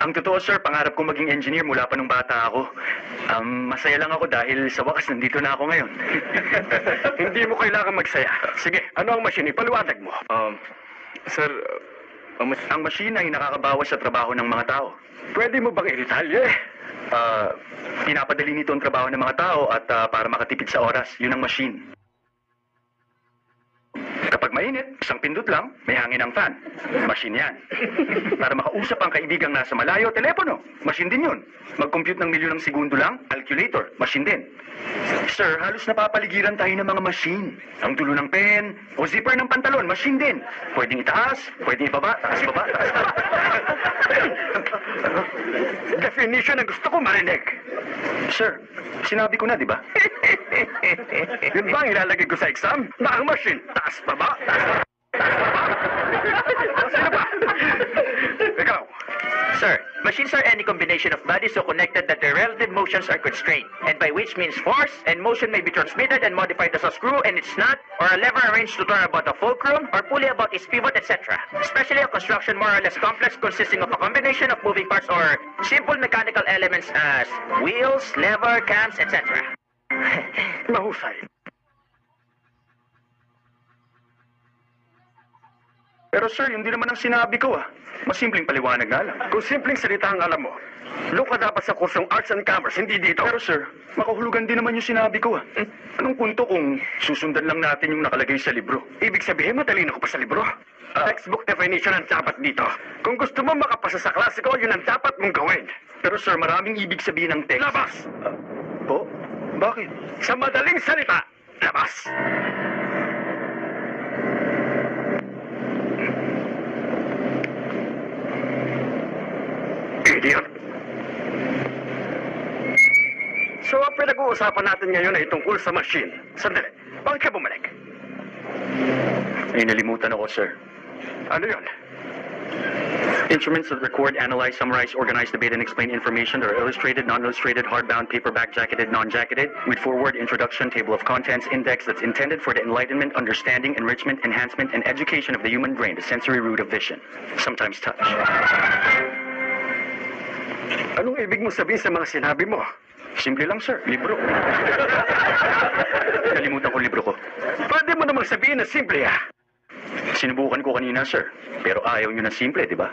Ang totoo, sir, pangarap ko maging engineer mula pa nung bata ako. Masaya lang ako dahil sa wakas nandito na ako ngayon. Hindi mo kailangan magsaya. Sige, ano ang machine? Ipaliwanag mo. Sir, ang machine ay nakakabawas sa trabaho ng mga tao. Pwede mo bang i-detalye? Pinapadali nito ang trabaho ng mga tao at para makatipid sa oras, yun ang machine. Kapag mainit, isang pindot lang, may hangin ang fan. Machine yan. Para makausap ang kaibigang nasa malayo, telepono. Machine din yun. Mag-compute ng milyon ng segundo lang, calculator. Machine din. Sir, halos napapaligiran tayo ng mga machine. Ang dulo ng pen, o zipper ng pantalon, machine din. Pwedeng itaas, pwedeng ibaba, taas, baba, taas, baba. Definition ang gusto ko marinig. Sir, sinabi ko na, di ba? Yun ba ang ilalagay ko sa exam? Na ang machine, taas pa ba? Taas pa ba? Sino ba? Ikaw. Sir, machines are any combination of bodies so connected that their relative motions are constrained, and by which means force and motion may be transmitted and modified as a screw and its nut, or a lever arranged to turn about a fulcrum, or pulley about its pivot, etc. Especially a construction more or less complex consisting of a combination of moving parts or simple mechanical elements as wheels, lever, cams, etc. Mahusay. Pero sir, yun din naman ang sinabi ko Mas simpleng paliwanag na lang. Kung simpleng salita ang alam mo, doon ka dapat sa kursong Arts and Commerce, hindi dito. Pero sir, makahulugan din naman yung sinabi ko Anong punto kung susundan lang natin yung nakalagay sa libro? Ibig sabihin, matalino ko pa sa libro. Textbook definition ang dapat dito. Kung gusto mo makapasa sa klase ko, yun ang dapat mong gawin. Pero sir, maraming ibig sabihin ng text. Labas! Po? Bakit? Sa madaling salita, labas! Idiot! So, ang pinag-uusapan natin ngayon ay tungkol sa machine. Sandali, bakit ka bumalik? Ay, nalimutan ako, sir. Ano yun? Instruments that record, analyze, summarize, organize, debate, and explain information that are illustrated, non-illustrated, hardbound, paperback, jacketed, non-jacketed, with forward, introduction, table of contents, index that's intended for the enlightenment, understanding, enrichment, enhancement, and education of the human brain, the sensory root of vision, sometimes touch. Anong ibig mo sabihin sa mga sinabi mo? Simple lang, sir. Libro. Nalimutan ko libro ko. Pwede mo namang sabihin na simple, ha? Sinubukan ko kanina, sir. Pero ayaw nyo na simple, di ba?